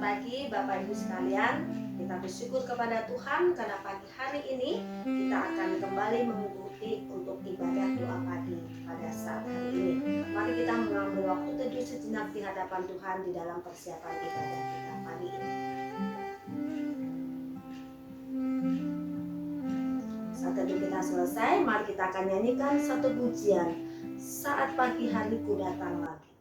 pagi Bapak Ibu sekalian. Kita bersyukur kepada Tuhan karena pagi hari ini kita akan kembali mengikuti untuk ibadah doa pagi pada saat hari ini. Mari kita mengambil waktu teduh sejenak di hadapan Tuhan di dalam persiapan ibadah kita pagi ini. Saat teduh kita selesai, mari kita akan nyanyikan satu pujian, Saat Pagi Hariku Datang Lagi.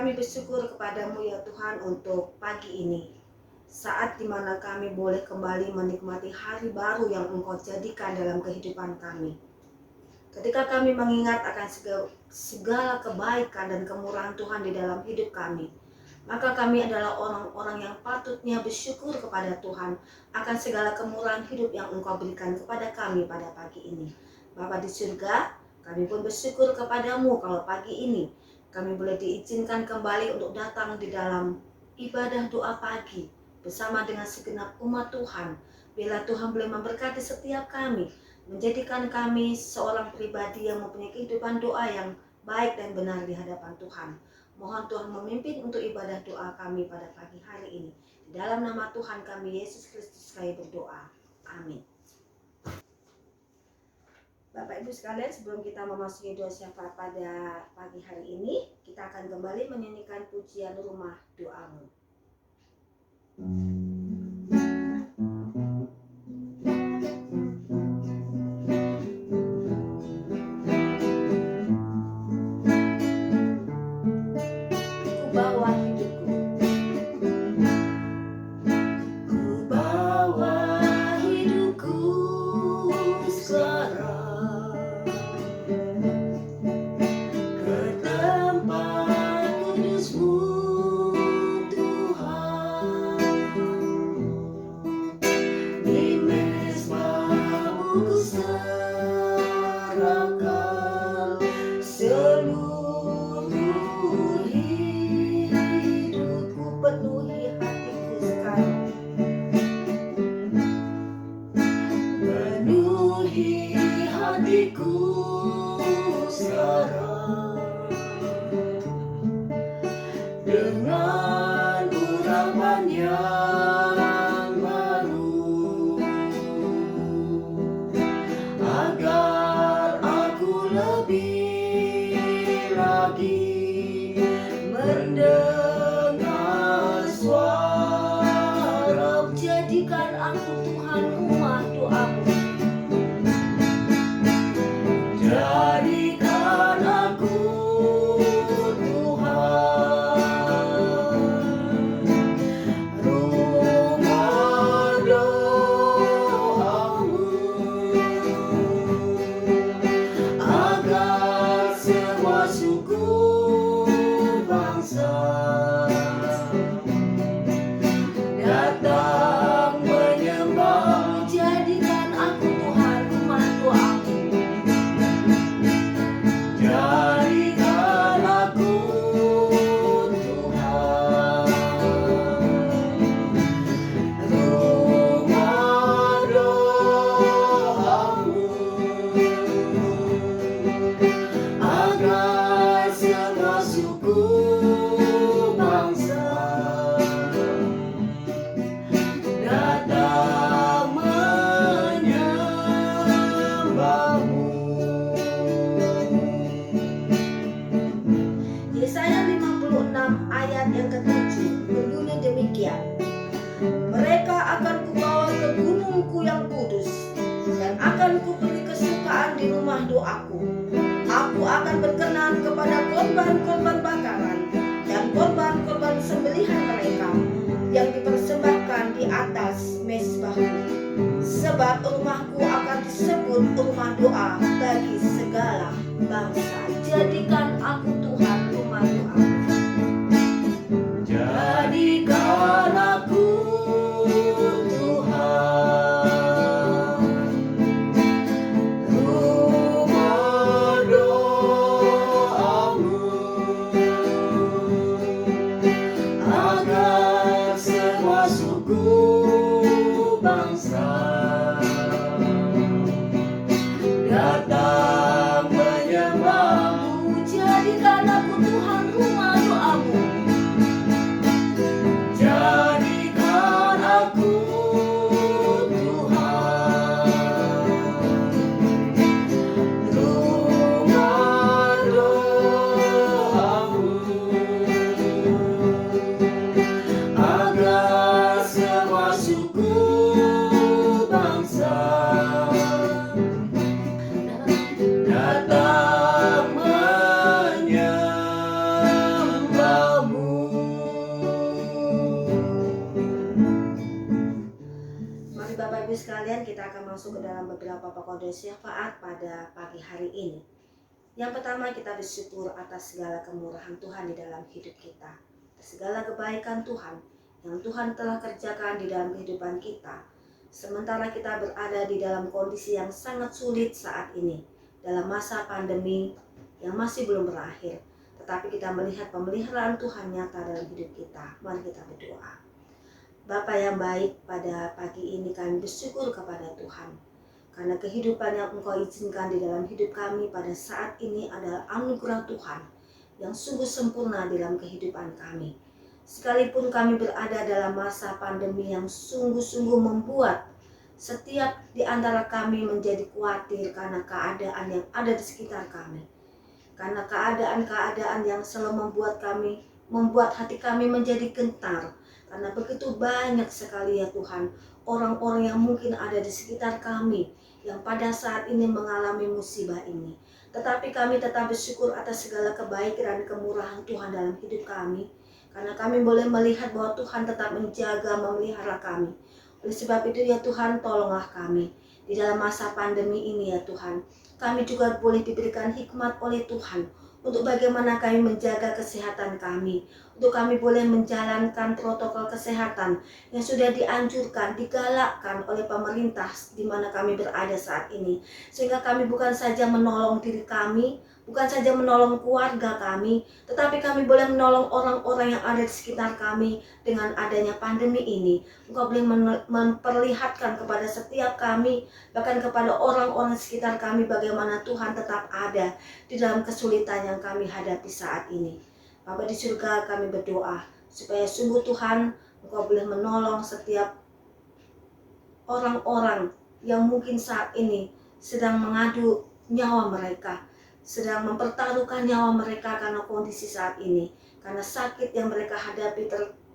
Kami bersyukur kepadamu ya Tuhan untuk pagi ini, saat dimana kami boleh kembali menikmati hari baru yang Engkau jadikan dalam kehidupan kami. Ketika kami mengingat akan segala kebaikan dan kemurahan Tuhan di dalam hidup kami, maka kami adalah orang-orang yang patutnya bersyukur kepada Tuhan akan segala kemurahan hidup yang Engkau berikan kepada kami pada pagi ini. Bapa di surga, kami pun bersyukur kepadamu kalau pagi ini kami boleh diizinkan kembali untuk datang di dalam ibadah doa pagi bersama dengan segenap umat Tuhan. Bila Tuhan boleh memberkati setiap kami, menjadikan kami seorang pribadi yang mempunyai kehidupan doa yang baik dan benar di hadapan Tuhan. Mohon Tuhan memimpin untuk ibadah doa kami pada pagi hari ini. Di dalam nama Tuhan kami Yesus Kristus kami berdoa. Amin. Bapak Ibu sekalian, sebelum kita memasuki doa syafaat pada pagi hari ini, kita akan kembali menyanyikan pujian Rumah Doamu. jadikan aku Tuhan rumah doamu. Jadikan aku Yesaya 56 ayat yang ke-7 berbunyi demikian. Mereka akan kubawa ke gunungku yang kudus dan akan kuberi kesukaan di rumah doaku. Aku akan berkenan kepada korban-korban bakaran dan korban-korban sembelihan mereka yang dipersembahkan di atas mezbahku. Sebab rumahku akan disebut rumah doa bagi segala bangsa. Jadikan aku Tuhan rumah doa. Jadikan aku Tuhan rumah doamu, agar semua suku bangsa datang menyembahmu. Jadikan aku Tuhan rumah doamu. Jadikan aku Tuhan rumah doamu, agar semua suku bangsa datang menyembahmu. Mari Bapak Ibu sekalian, kita akan masuk ke dalam beberapa pokok doa syafaat pada pagi hari ini. Yang pertama, kita bersyukur atas segala kemurahan Tuhan di dalam hidup kita, atas segala kebaikan Tuhan yang Tuhan telah kerjakan di dalam kehidupan kita. Sementara kita berada di dalam kondisi yang sangat sulit saat ini, dalam masa pandemi yang masih belum berakhir, tetapi kita melihat pemeliharaan Tuhan nyata dalam hidup kita. Mari kita berdoa. Bapa yang baik, pada pagi ini kami bersyukur kepada Tuhan karena kehidupan yang Engkau izinkan di dalam hidup kami pada saat ini adalah anugerah Tuhan yang sungguh sempurna dalam kehidupan kami. Sekalipun kami berada dalam masa pandemi yang sungguh-sungguh membuat setiap di antara kami menjadi khawatir karena keadaan yang ada di sekitar kami. Karena keadaan-keadaan yang selalu membuat hati kami menjadi gentar. Karena begitu banyak sekali ya Tuhan, orang-orang yang mungkin ada di sekitar kami yang pada saat ini mengalami musibah ini. Tetapi kami tetap bersyukur atas segala kebaikan dan kemurahan Tuhan dalam hidup kami. Karena kami boleh melihat bahwa Tuhan tetap menjaga, memelihara kami. Oleh sebab itu ya Tuhan, tolonglah kami di dalam masa pandemi ini ya Tuhan. Kami juga boleh diberikan hikmat oleh Tuhan untuk bagaimana kami menjaga kesehatan kami, untuk kami boleh menjalankan protokol kesehatan yang sudah dianjurkan, digalakkan oleh pemerintah di mana kami berada saat ini. Sehingga kami bukan saja menolong diri kami, bukan saja menolong keluarga kami, tetapi kami boleh menolong orang-orang yang ada di sekitar kami dengan adanya pandemi ini. Engkau boleh memperlihatkan kepada setiap kami, bahkan kepada orang-orang sekitar kami, bagaimana Tuhan tetap ada di dalam kesulitan yang kami hadapi saat ini. Bapa di surga, kami berdoa supaya sungguh Tuhan, Engkau boleh menolong setiap orang-orang yang mungkin saat ini sedang mengadu nyawa mereka, sedang mempertaruhkan nyawa mereka karena kondisi saat ini, karena sakit yang mereka hadapi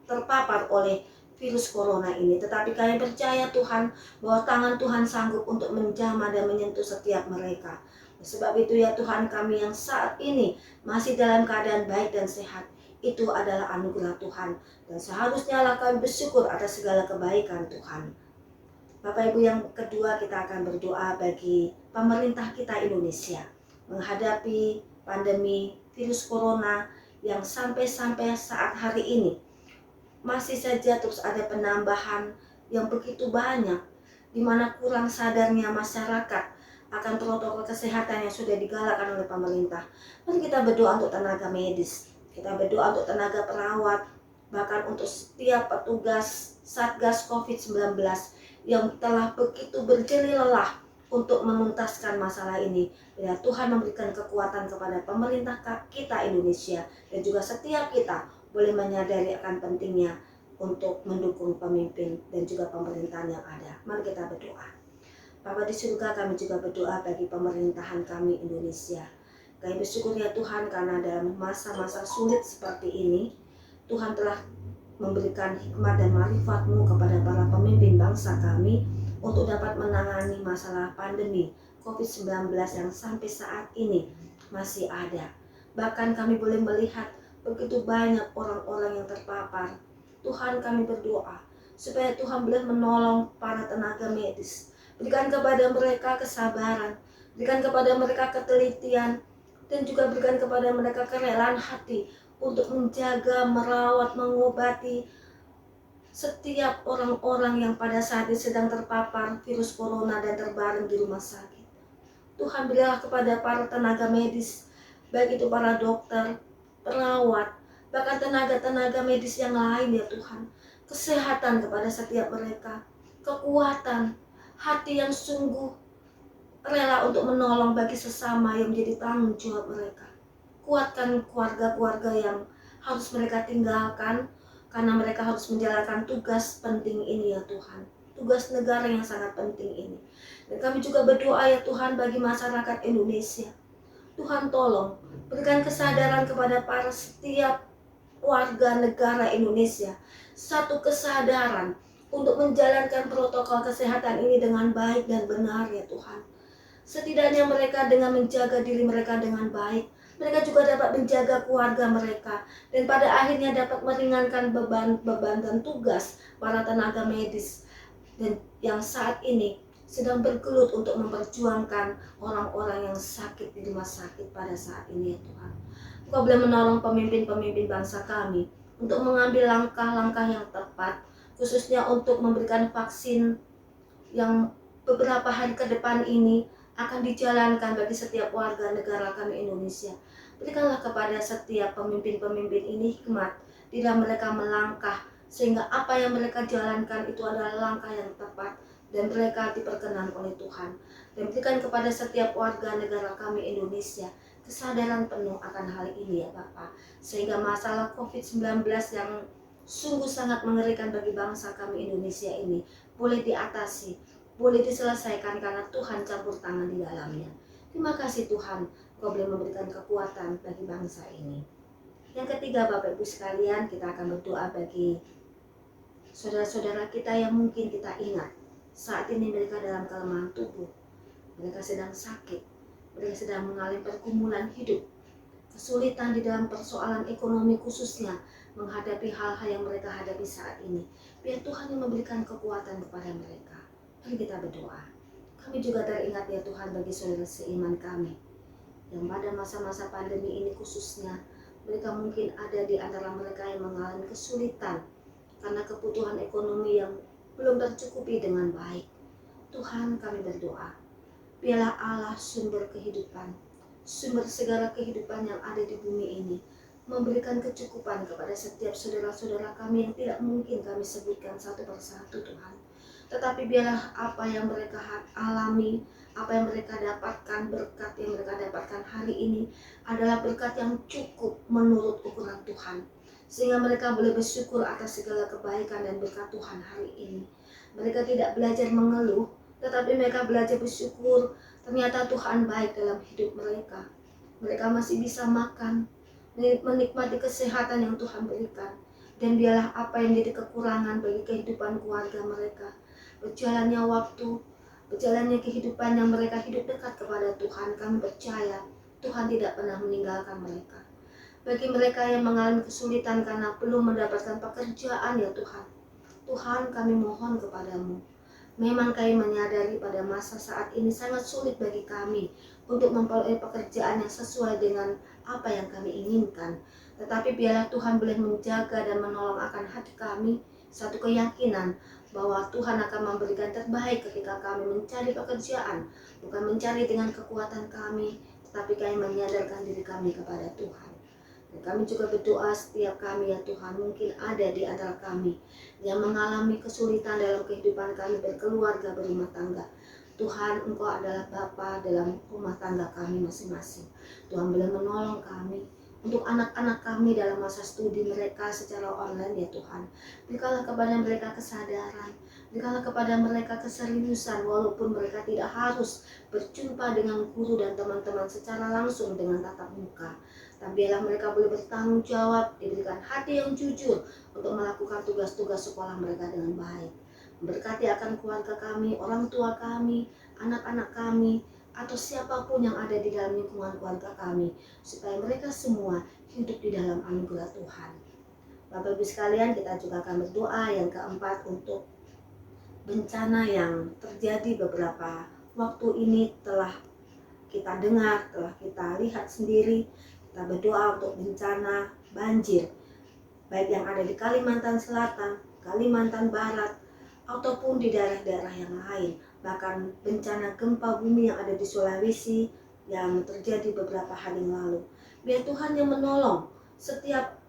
terpapar oleh virus corona ini. Tetapi kami percaya Tuhan bahwa tangan Tuhan sanggup untuk menjamah dan menyentuh setiap mereka. Sebab itu ya Tuhan, kami yang saat ini masih dalam keadaan baik dan sehat, itu adalah anugerah Tuhan. Dan seharusnya lah kami bersyukur atas segala kebaikan Tuhan. Bapak Ibu, yang kedua kita akan berdoa bagi pemerintah kita Indonesia menghadapi pandemi virus corona yang sampai saat hari ini masih saja terus ada penambahan yang begitu banyak, di mana kurang sadarnya masyarakat akan protokol kesehatan yang sudah digalakkan oleh pemerintah. Mari kita berdoa untuk tenaga medis, kita berdoa untuk tenaga perawat, bahkan untuk setiap petugas Satgas COVID-19 yang telah begitu berjerih lelah untuk menuntaskan masalah ini. Ya, Tuhan memberikan kekuatan kepada pemerintah kita Indonesia, dan juga setiap kita boleh menyadari akan pentingnya untuk mendukung pemimpin dan juga pemerintahan yang ada. Mari kita berdoa. Bapa di surga, kami juga berdoa bagi pemerintahan kami Indonesia. Kami bersyukur ya Tuhan, karena dalam masa-masa sulit seperti ini, Tuhan telah memberikan hikmat dan marifat-Mu kepada para pemimpin bangsa kami untuk dapat menangani masalah pandemi COVID-19 yang sampai saat ini masih ada. Bahkan kami boleh melihat begitu banyak orang-orang yang terpapar. Tuhan, kami berdoa supaya Tuhan boleh menolong para tenaga medis. Berikan kepada mereka kesabaran, berikan kepada mereka ketelitian, dan juga berikan kepada mereka kerelaan hati untuk menjaga, merawat, mengobati setiap orang-orang yang pada saat ini sedang terpapar virus corona dan terbaring di rumah sakit. Tuhan, berilah kepada para tenaga medis, baik itu para dokter, perawat, bahkan tenaga-tenaga medis yang lain ya Tuhan, kesehatan kepada setiap mereka, kekuatan, hati yang sungguh rela untuk menolong bagi sesama yang menjadi tanggung jawab mereka. Kuatkan keluarga-keluarga yang harus mereka tinggalkan karena mereka harus menjalankan tugas penting ini ya Tuhan, tugas negara yang sangat penting ini. Dan kami juga berdoa ya Tuhan bagi masyarakat Indonesia. Tuhan, tolong berikan kesadaran kepada para setiap warga negara Indonesia, satu kesadaran untuk menjalankan protokol kesehatan ini dengan baik dan benar ya Tuhan. Setidaknya mereka dengan menjaga diri mereka dengan baik, mereka juga dapat menjaga keluarga mereka, dan pada akhirnya dapat meringankan beban dan tugas para tenaga medis dan yang saat ini sedang bergelut untuk memperjuangkan orang-orang yang sakit di rumah sakit pada saat ini ya Tuhan. Engkau boleh menolong pemimpin-pemimpin bangsa kami untuk mengambil langkah-langkah yang tepat, khususnya untuk memberikan vaksin yang beberapa hari ke depan ini akan dijalankan bagi setiap warga negara kami Indonesia. Berikanlah kepada setiap pemimpin-pemimpin ini hikmat di dalam mereka melangkah, sehingga apa yang mereka jalankan itu adalah langkah yang tepat dan mereka diperkenan oleh Tuhan. Dan berikan kepada setiap warga negara kami Indonesia kesadaran penuh akan hal ini ya Bapak, sehingga masalah COVID-19 yang sungguh sangat mengerikan bagi bangsa kami Indonesia ini boleh diatasi, boleh diselesaikan karena Tuhan campur tangan di dalamnya. Terima kasih Tuhan, Kau boleh memberikan kekuatan bagi bangsa ini. Yang ketiga Bapak Ibu sekalian, kita akan berdoa bagi saudara-saudara kita yang mungkin kita ingat saat ini mereka dalam kelemahan tubuh, mereka sedang sakit, mereka sedang mengalami pergumulan hidup, kesulitan di dalam persoalan ekonomi khususnya menghadapi hal-hal yang mereka hadapi saat ini. Biar Tuhan yang memberikan kekuatan kepada mereka. Mari kita berdoa. Kami juga teringat ya Tuhan bagi saudara seiman kami yang pada masa-masa pandemi ini khususnya, mereka mungkin ada di antara mereka yang mengalami kesulitan karena kebutuhan ekonomi yang belum tercukupi dengan baik. Tuhan, kami berdoa, biarlah Allah sumber kehidupan, sumber segala kehidupan yang ada di bumi ini, memberikan kecukupan kepada setiap saudara-saudara kami yang tidak mungkin kami sebutkan satu persatu Tuhan. Tetapi biarlah apa yang mereka alami, apa yang mereka dapatkan, berkat yang mereka dapatkan hari ini adalah berkat yang cukup menurut ukuran Tuhan, sehingga mereka boleh bersyukur atas segala kebaikan dan berkat Tuhan hari ini. Mereka tidak belajar mengeluh, tetapi mereka belajar bersyukur. Ternyata Tuhan baik dalam hidup mereka. Mereka masih bisa makan, menikmati kesehatan yang Tuhan berikan. Dan biarlah apa yang menjadi kekurangan bagi kehidupan keluarga mereka, berjalannya waktu, berjalannya kehidupan yang mereka hidup dekat kepada Tuhan, kami percaya Tuhan tidak pernah meninggalkan mereka. Bagi mereka yang mengalami kesulitan karena belum mendapatkan pekerjaan ya Tuhan, Tuhan kami mohon kepadamu. Memang kami menyadari pada masa saat ini sangat sulit bagi kami untuk memperoleh pekerjaan yang sesuai dengan apa yang kami inginkan. Tetapi biarlah Tuhan boleh menjaga dan menolong akan hati kami satu keyakinan bahwa Tuhan akan memberikan terbaik ketika kami mencari pekerjaan. Bukan mencari dengan kekuatan kami, tetapi kami menyadarkan diri kami kepada Tuhan. Dan kami juga berdoa setiap kami ya Tuhan, mungkin ada di antara kami yang mengalami kesulitan dalam kehidupan kami berkeluarga, berumah tangga. Tuhan, Engkau adalah Bapa dalam rumah tangga kami masing-masing. Tuhan boleh menolong kami untuk anak-anak kami dalam masa studi mereka secara online ya Tuhan. Berikanlah kepada mereka kesadaran, berikanlah kepada mereka keseriusan walaupun mereka tidak harus berjumpa dengan guru dan teman-teman secara langsung dengan tatap muka. Dan biarlah mereka boleh bertanggung jawab, diberikan hati yang jujur untuk melakukan tugas-tugas sekolah mereka dengan baik. Berkati akan keluarga kami, orang tua kami, anak-anak kami, atau siapapun yang ada di dalam lingkungan keluarga kami, supaya mereka semua hidup di dalam anugerah Tuhan. Bapak Ibu sekalian, kita juga akan berdoa yang keempat untuk bencana yang terjadi beberapa waktu ini telah kita dengar, telah kita lihat sendiri. Kita berdoa untuk bencana banjir, baik yang ada di Kalimantan Selatan, Kalimantan Barat, ataupun di daerah-daerah yang lain. Bahkan bencana gempa bumi yang ada di Sulawesi yang terjadi beberapa hari yang lalu. Biar Tuhan yang menolong setiap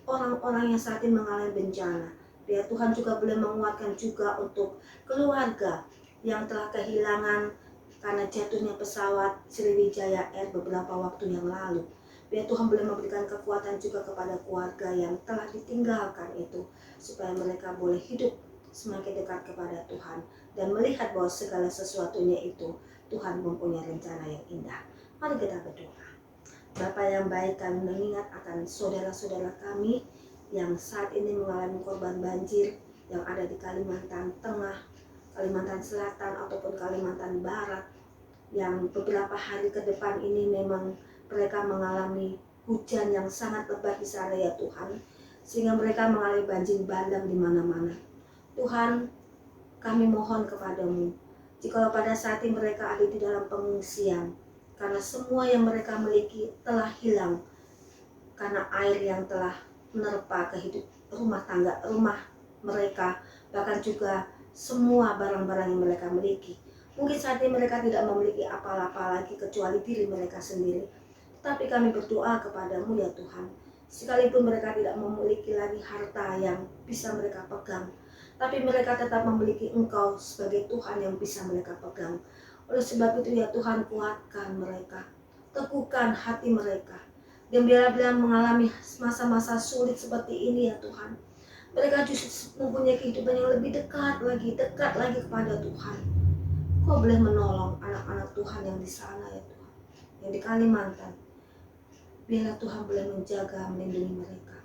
orang-orang yang saat ini mengalami bencana. Biar Tuhan juga boleh menguatkan juga untuk keluarga yang telah kehilangan karena jatuhnya pesawat Sriwijaya Air beberapa waktu yang lalu. Biar Tuhan boleh memberikan kekuatan juga kepada keluarga yang telah ditinggalkan itu, supaya mereka boleh hidup semakin dekat kepada Tuhan dan melihat bahwa segala sesuatunya itu Tuhan mempunyai rencana yang indah. Mari kita berdoa. Bapa yang baik, kami mengingat akan saudara-saudara kami yang saat ini mengalami korban banjir yang ada di Kalimantan Tengah, Kalimantan Selatan ataupun Kalimantan Barat, yang beberapa hari ke depan ini memang mereka mengalami hujan yang sangat lebat di sana ya Tuhan, sehingga mereka mengalami banjir bandang di mana-mana. Tuhan, kami mohon kepadamu, jikalau pada saat ini mereka ada di dalam pengungsian, karena semua yang mereka miliki telah hilang, karena air yang telah menerpa rumah tangga, rumah mereka, bahkan juga semua barang-barang yang mereka miliki. Mungkin saat ini mereka tidak memiliki apa-apa lagi kecuali diri mereka sendiri. Tapi kami berdoa kepadamu ya Tuhan, sekalipun mereka tidak memiliki lagi harta yang bisa mereka pegang, tapi mereka tetap memiliki Engkau sebagai Tuhan yang bisa mereka pegang. Oleh sebab itu ya Tuhan, kuatkan mereka, teguhkan hati mereka. Dan bila mengalami masa-masa sulit seperti ini ya Tuhan, mereka justru mempunyai kehidupan yang lebih dekat lagi kepada Tuhan. Kau boleh menolong anak-anak Tuhan yang di sana ya Tuhan, yang di Kalimantan. Biarlah Tuhan boleh menjaga, melindungi mereka.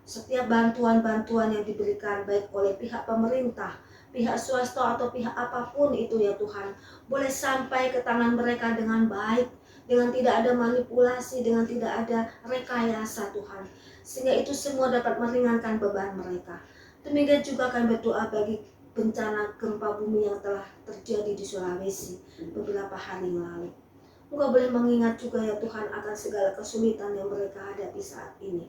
Setiap bantuan-bantuan yang diberikan baik oleh pihak pemerintah, pihak swasta atau pihak apapun itu ya Tuhan, boleh sampai ke tangan mereka dengan baik, dengan tidak ada manipulasi, dengan tidak ada rekayasa Tuhan, sehingga itu semua dapat meringankan beban mereka. Demikian juga akan berdoa bagi bencana gempa bumi yang telah terjadi di Sulawesi beberapa hari yang lalu. Engkau boleh mengingat juga ya Tuhan akan segala kesulitan yang mereka hadapi saat ini,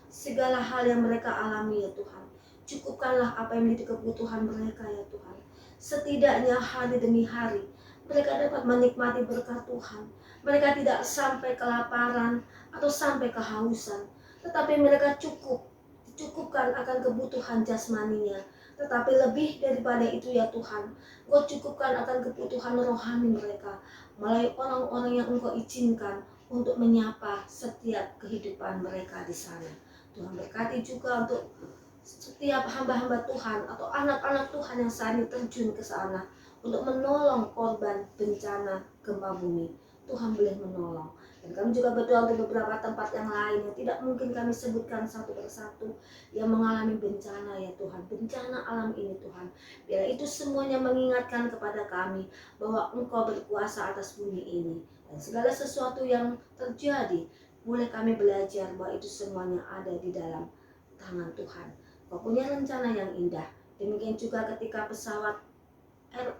segala hal yang mereka alami ya Tuhan. Cukupkanlah apa yang menjadi kebutuhan mereka ya Tuhan. Setidaknya hari demi hari mereka dapat menikmati berkat Tuhan. Mereka tidak sampai kelaparan atau sampai kehausan, tetapi mereka dicukupkan akan kebutuhan jasmaninya. Tetapi lebih daripada itu ya Tuhan, Engkau cukupkan akan kebutuhan rohani mereka melalui orang-orang yang Engkau izinkan untuk menyapa setiap kehidupan mereka di sana. Tuhan berkati juga untuk setiap hamba-hamba Tuhan atau anak-anak Tuhan yang saat ini terjun ke sana untuk menolong korban bencana gempa bumi. Tuhan boleh menolong. Dan kami juga berdoa untuk beberapa tempat yang lain yang tidak mungkin kami sebutkan satu persatu, yang mengalami bencana ya Tuhan, bencana alam ini Tuhan. Biar itu semuanya mengingatkan kepada kami bahwa Engkau berkuasa atas bumi ini. Dan segala sesuatu yang terjadi, boleh kami belajar bahwa itu semuanya ada di dalam tangan Tuhan. Kau punya rencana yang indah. Demikian juga ketika pesawat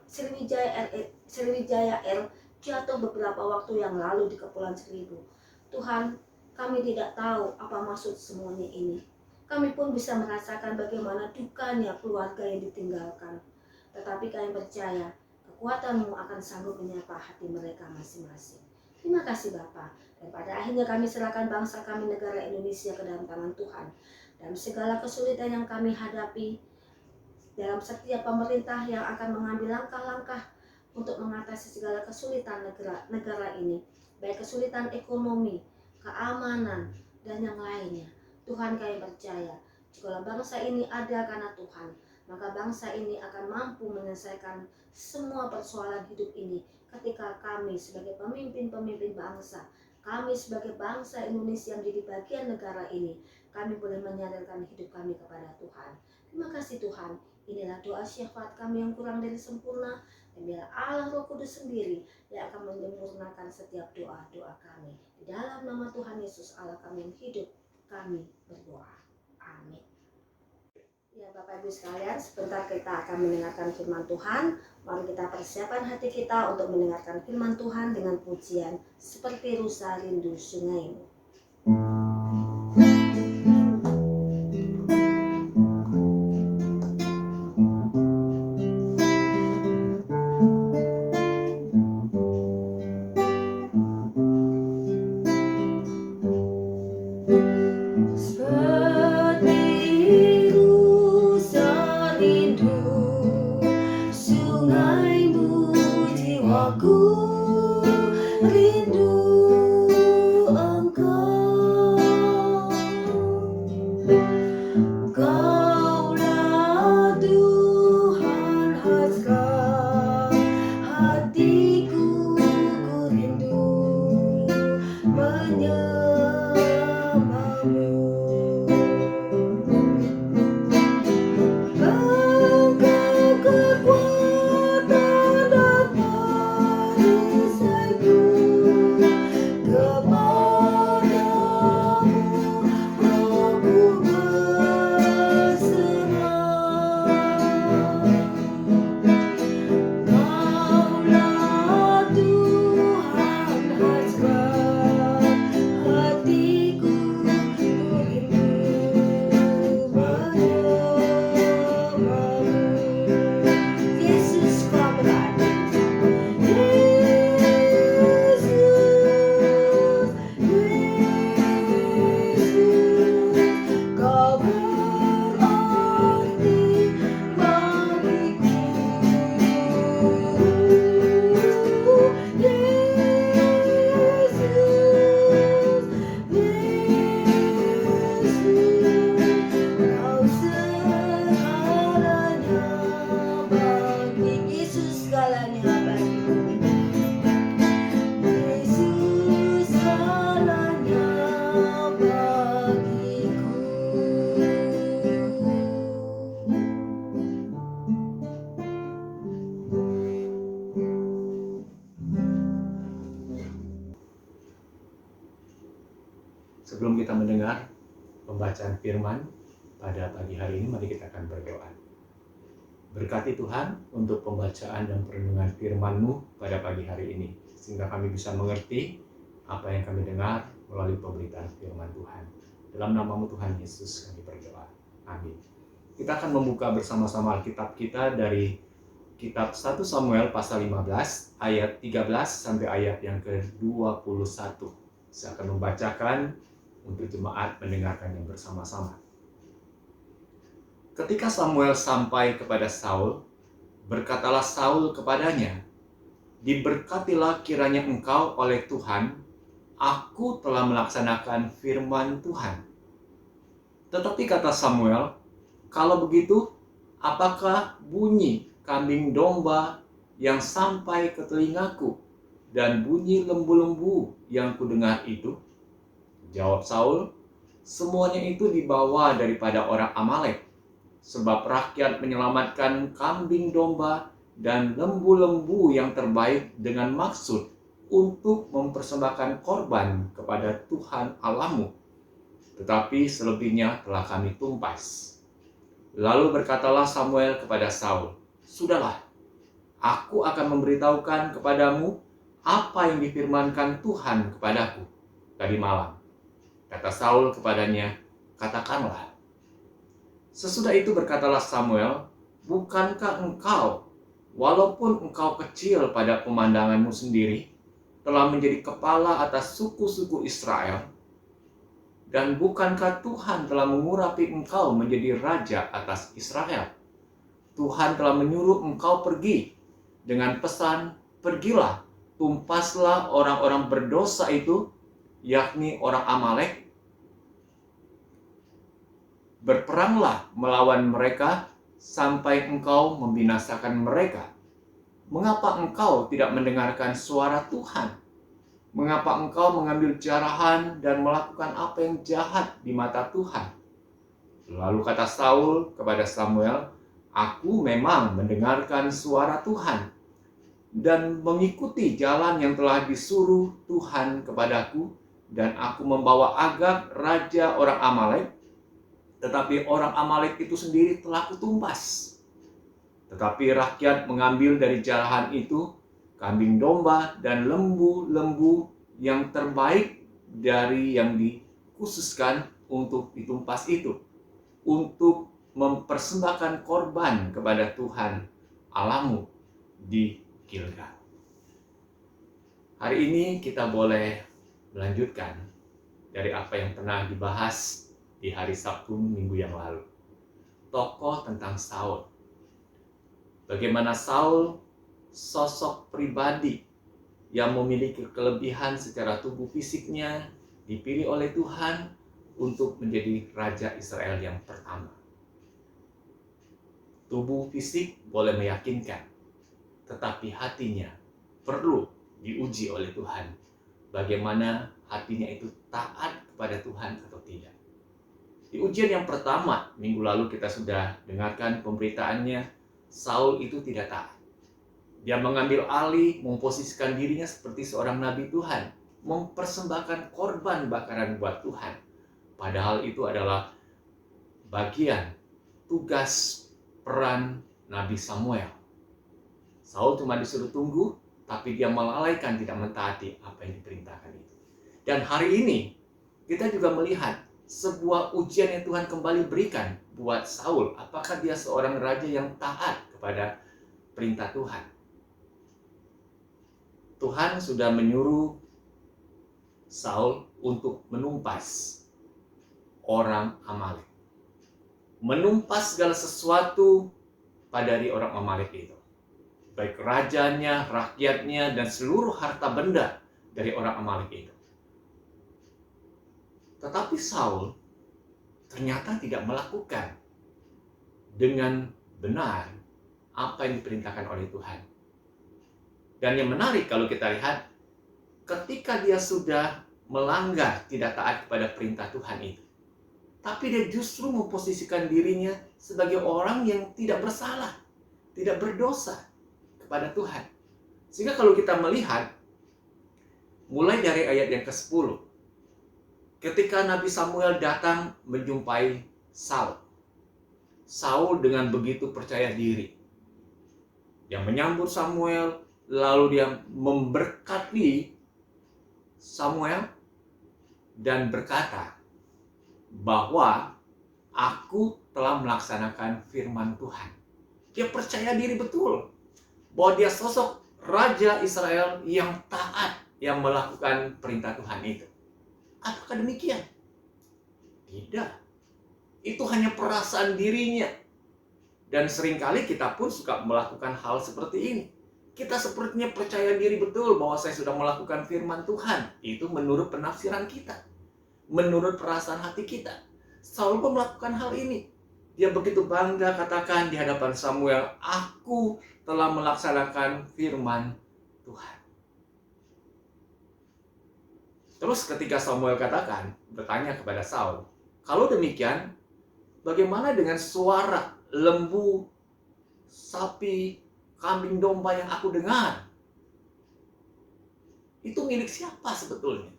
Sriwijaya Air jatuh beberapa waktu yang lalu di Kepulauan Seribu. Tuhan, kami tidak tahu apa maksud semuanya ini. Kami pun bisa merasakan bagaimana dukanya keluarga yang ditinggalkan. Tetapi kami percaya kekuatan-Mu akan sanggup menyapa hati mereka masing-masing. Terima kasih Bapa. Dan pada akhirnya kami serahkan bangsa kami, negara Indonesia, ke dalam tangan Tuhan. Dan segala kesulitan yang kami hadapi, dalam setiap pemerintah yang akan mengambil langkah-langkah untuk mengatasi segala kesulitan negara ini, baik kesulitan ekonomi, keamanan, dan yang lainnya. Tuhan, kami percaya jika bangsa ini ada karena Tuhan, maka bangsa ini akan mampu menyelesaikan semua persoalan hidup ini. Ketika kami sebagai pemimpin-pemimpin bangsa, kami sebagai bangsa Indonesia yang menjadi bagian negara ini, kami boleh menyadarkan hidup kami kepada Tuhan. Terima kasih Tuhan. Inilah doa syafaat kami yang kurang dari sempurna, dan biar Allah Roh Kudus sendiri yang akan menyempurnakan setiap doa-doa kami. Di dalam nama Tuhan Yesus Allah kami yang hidup, kami berdoa. Amin. Ya Bapak Ibu sekalian, sebentar kita akan mendengarkan firman Tuhan. Mari kita persiapkan hati kita untuk mendengarkan firman Tuhan dengan pujian Seperti Rusa Rindu Sungaimu. Sebelum kita mendengar pembacaan firman pada pagi hari ini, mari kita akan berdoa. Berkati Tuhan untuk pembacaan dan perenungan firman-Mu pada pagi hari ini, sehingga kami bisa mengerti apa yang kami dengar melalui pemberitaan firman Tuhan. Dalam nama-Mu Tuhan Yesus kami berdoa. Amin. Kita akan membuka bersama-sama Alkitab kita dari kitab 1 Samuel pasal 15 ayat 13 sampai ayat yang ke-21. Saya akan membacakan untuk jemaat mendengarkannya bersama-sama. Ketika Samuel sampai kepada Saul, berkatalah Saul kepadanya, "Diberkatilah kiranya engkau oleh Tuhan, aku telah melaksanakan firman Tuhan." Tetapi kata Samuel, "Kalau begitu, apakah bunyi kambing domba yang sampai ke telingaku dan bunyi lembu-lembu yang kudengar itu?" Jawab Saul, "Semuanya itu dibawa daripada orang Amalek, sebab rakyat menyelamatkan kambing domba dan lembu-lembu yang terbaik dengan maksud untuk mempersembahkan korban kepada Tuhan Allahmu. Tetapi selebihnya telah kami tumpas." Lalu berkatalah Samuel kepada Saul, "Sudahlah, aku akan memberitahukan kepadamu apa yang difirmankan Tuhan kepadaku tadi malam." Kata Saul kepadanya, "Katakanlah." Sesudah itu berkatalah Samuel, "Bukankah engkau, walaupun engkau kecil pada pemandanganmu sendiri, telah menjadi kepala atas suku-suku Israel? Dan bukankah Tuhan telah mengurapi engkau menjadi raja atas Israel? Tuhan telah menyuruh engkau pergi dengan pesan, 'Pergilah, tumpaslah orang-orang berdosa itu,' yakni orang Amalek. 'Berperanglah melawan mereka sampai engkau membinasakan mereka.' Mengapa engkau tidak mendengarkan suara Tuhan? Mengapa engkau mengambil jarahan dan melakukan apa yang jahat di mata Tuhan?" Lalu kata Saul kepada Samuel, "Aku memang mendengarkan suara Tuhan dan mengikuti jalan yang telah disuruh Tuhan kepadaku, dan aku membawa Agag, raja orang Amalek, tetapi orang Amalek itu sendiri telah kutumpas. Tetapi rakyat mengambil dari jarahan itu kambing domba dan lembu-lembu yang terbaik dari yang dikhususkan untuk ditumpas itu, untuk mempersembahkan korban kepada Tuhan Allahmu di Gilgal." Hari ini kita boleh melanjutkan dari apa yang pernah dibahas di hari Sabtu minggu yang lalu. Tokoh tentang Saul. Bagaimana Saul sosok pribadi yang memiliki kelebihan secara tubuh fisiknya, dipilih oleh Tuhan untuk menjadi raja Israel yang pertama. Tubuh fisik boleh meyakinkan, tetapi hatinya perlu diuji oleh Tuhan. Bagaimana hatinya itu taat kepada Tuhan atau tidak. Di ujian yang pertama, minggu lalu kita sudah dengarkan pemberitaannya, Saul itu tidak taat. Dia mengambil alih, memposisikan dirinya seperti seorang nabi Tuhan, mempersembahkan korban bakaran buat Tuhan. Padahal itu adalah bagian tugas peran Nabi Samuel. Saul cuma disuruh tunggu, tapi dia melalaikan, tidak mentaati apa yang diperintahkan itu. Dan hari ini kita juga melihat sebuah ujian yang Tuhan kembali berikan buat Saul. Apakah dia seorang raja yang taat kepada perintah Tuhan? Tuhan sudah menyuruh Saul untuk menumpas orang Amalek. Menumpas segala sesuatu pada dari orang Amalek itu. Baik rajanya, rakyatnya, dan seluruh harta benda dari orang Amalek itu. Tetapi Saul ternyata tidak melakukan dengan benar apa yang diperintahkan oleh Tuhan. Dan yang menarik kalau kita lihat, ketika dia sudah melanggar, tidak taat kepada perintah Tuhan itu, tapi dia justru memposisikan dirinya sebagai orang yang tidak bersalah, tidak berdosa kepada Tuhan. Sehingga kalau kita melihat, mulai dari ayat yang ke-10, ketika Nabi Samuel datang menjumpai Saul, Saul dengan begitu percaya diri, dia menyambut Samuel, lalu dia memberkati Samuel dan berkata bahwa aku telah melaksanakan firman Tuhan. Dia percaya diri betul bahwa dia sosok raja Israel yang taat, yang melakukan perintah Tuhan itu. Apakah demikian? Tidak. Itu hanya perasaan dirinya. Dan seringkali kita pun suka melakukan hal seperti ini. Kita sepertinya percaya diri betul bahwa saya sudah melakukan firman Tuhan. Itu menurut penafsiran kita, menurut perasaan hati kita. Saul pun melakukan hal ini. Dia begitu bangga katakan di hadapan Samuel, "Aku telah melaksanakan firman Tuhan." Terus ketika Samuel bertanya kepada Saul, kalau demikian, bagaimana dengan suara lembu, sapi, kambing domba yang aku dengar? Itu milik siapa sebetulnya?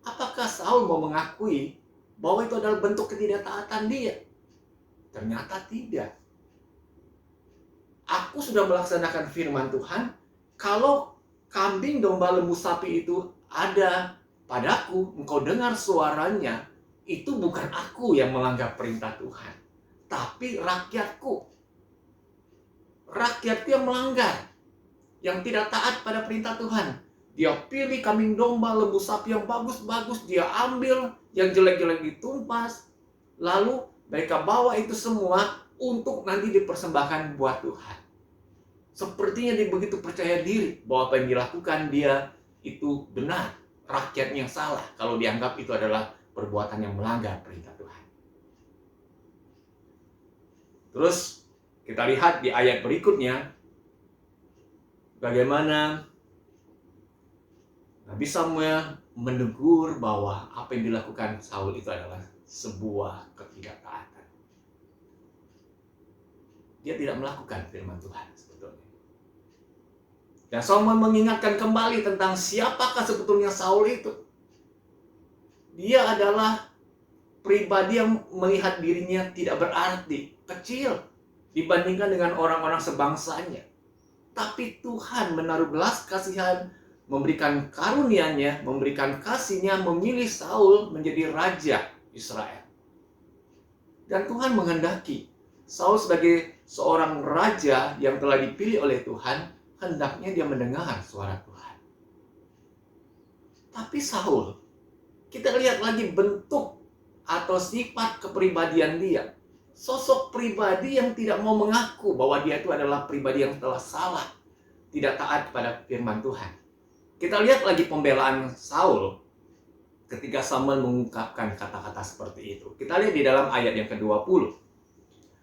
Apakah Saul mau mengakui bahwa itu adalah bentuk ketidaktaatan dia? Ternyata tidak. Aku sudah melaksanakan firman Tuhan, kalau kambing, domba, lembu, sapi itu ada padaku, engkau dengar suaranya, itu bukan aku yang melanggar perintah Tuhan, tapi rakyatku. Rakyatku yang melanggar, yang tidak taat pada perintah Tuhan. Dia pilih kambing, domba, lembu, sapi yang bagus-bagus, dia ambil yang jelek-jelek ditumpas, lalu mereka bawa itu semua untuk nanti dipersembahkan buat Tuhan. Sepertinya dia begitu percaya diri bahwa apa yang dilakukan dia itu benar, rakyatnya yang salah kalau dianggap itu adalah perbuatan yang melanggar perintah Tuhan. Terus kita lihat di ayat berikutnya bagaimana Nabi Samuel menegur bahwa apa yang dilakukan Saul itu adalah sebuah ketidaktaatan. Dia tidak melakukan firman Tuhan sebetulnya. Dan Samuel mengingatkan kembali tentang siapakah sebetulnya Saul itu. Dia adalah pribadi yang melihat dirinya tidak berarti, kecil dibandingkan dengan orang-orang sebangsanya. Tapi Tuhan menaruh belas kasihan, memberikan karunia-Nya, memberikan kasih-Nya, memilih Saul menjadi raja Israel. Dan Tuhan menghendaki Saul sebagai seorang raja yang telah dipilih oleh Tuhan, hendaknya dia mendengar suara Tuhan. Tapi Saul, kita lihat lagi bentuk atau sifat kepribadian dia. Sosok pribadi yang tidak mau mengaku bahwa dia itu adalah pribadi yang telah salah, tidak taat kepada firman Tuhan. Kita lihat lagi pembelaan Saul ketika Samuel mengungkapkan kata-kata seperti itu. Kita lihat di dalam ayat yang ke-20.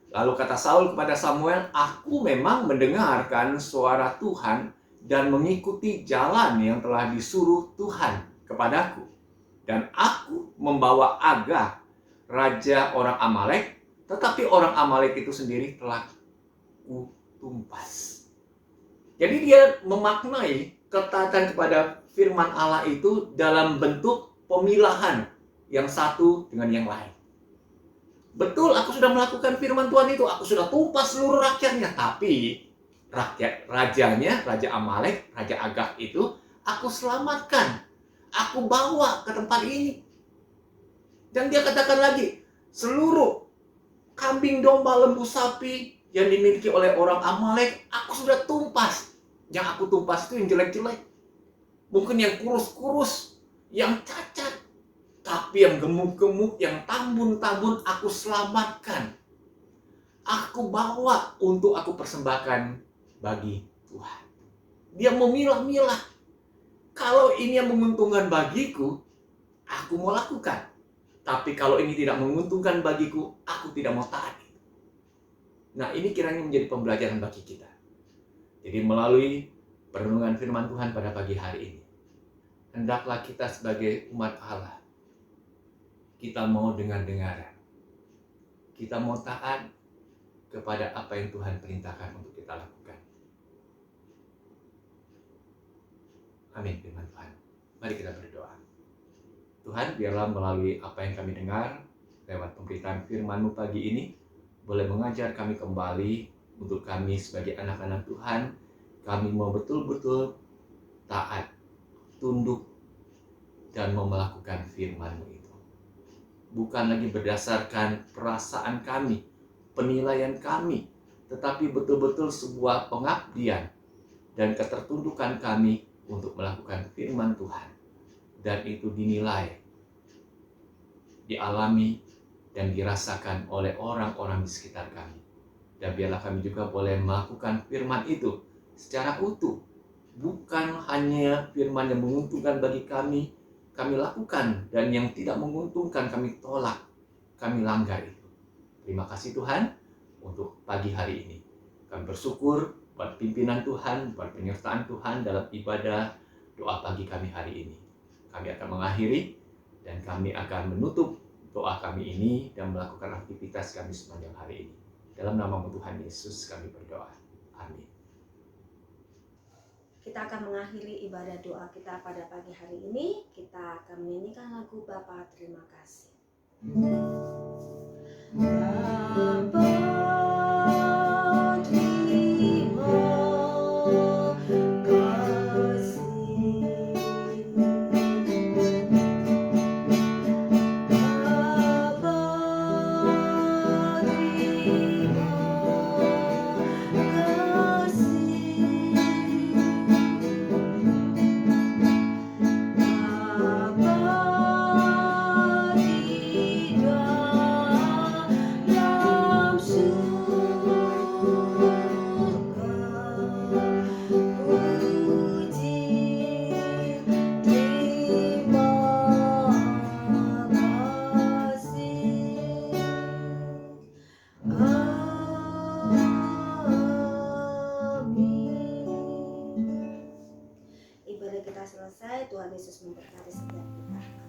Lalu kata Saul kepada Samuel, aku memang mendengarkan suara Tuhan dan mengikuti jalan yang telah disuruh Tuhan kepadaku. Dan aku membawa Agag, raja orang Amalek, tetapi orang Amalek itu sendiri telah kutumpas. Jadi dia memaknai ketaatan kepada firman Allah itu dalam bentuk pemilahan yang satu dengan yang lain. Betul, aku sudah melakukan firman Tuhan itu, aku sudah tumpas seluruh rakyatnya, tapi rajanya, Raja Amalek, Raja Agag itu, aku selamatkan, aku bawa ke tempat ini. Dan dia katakan lagi, seluruh kambing, domba, lembu, sapi yang dimiliki oleh orang Amalek, aku sudah tumpas. Yang aku tumpas itu yang jelek-jelek. Mungkin yang kurus-kurus, yang cacat. Tapi yang gemuk-gemuk, yang tambun-tambun, aku selamatkan. Aku bawa untuk aku persembahkan bagi Tuhan. Dia memilah-milah. Kalau ini yang menguntungkan bagiku, aku mau lakukan. Tapi kalau ini tidak menguntungkan bagiku, aku tidak mau taat. Nah, ini kiranya menjadi pembelajaran bagi kita. Jadi melalui perenungan firman Tuhan pada pagi hari ini, hendaklah kita sebagai umat Allah, kita mau dengar-dengaran. Kita mau taat kepada apa yang Tuhan perintahkan untuk kita lakukan. Amin, firman Tuhan. Mari kita berdoa. Tuhan, biarlah melalui apa yang kami dengar lewat pemberitaan firman-Mu pagi ini, boleh mengajar kami kembali untuk kami sebagai anak-anak Tuhan. Kami mau betul-betul taat, tunduk, dan mau melakukan firman-Mu itu. Bukan lagi berdasarkan perasaan kami, penilaian kami, tetapi betul-betul sebuah pengabdian dan ketertundukan kami untuk melakukan firman Tuhan. Dan itu dinilai, dialami, dan dirasakan oleh orang-orang di sekitar kami. Dan biarlah kami juga boleh melakukan firman itu secara utuh. Bukan hanya firman yang menguntungkan bagi kami lakukan, dan yang tidak menguntungkan kami tolak, kami langgar itu. Terima kasih Tuhan untuk pagi hari ini. Kami bersyukur buat pimpinan Tuhan, buat penyertaan Tuhan dalam ibadah doa pagi kami hari ini. kami akan mengakhiri dan kami akan menutup doa kami ini dan melakukan aktivitas kami sepanjang hari ini. Dalam nama Tuhan Yesus kami berdoa. Amin. Kita akan mengakhiri ibadah doa kita pada pagi hari ini. Kita akan menyanyikan lagu Bapa Terima Kasih. Bapa terima kasih. Bapa terima kasih. Bapa di dalam surga, puji terima kasih. Amin. Ibadah kita selesai. Tuhan Yesus memberkati setiap kita.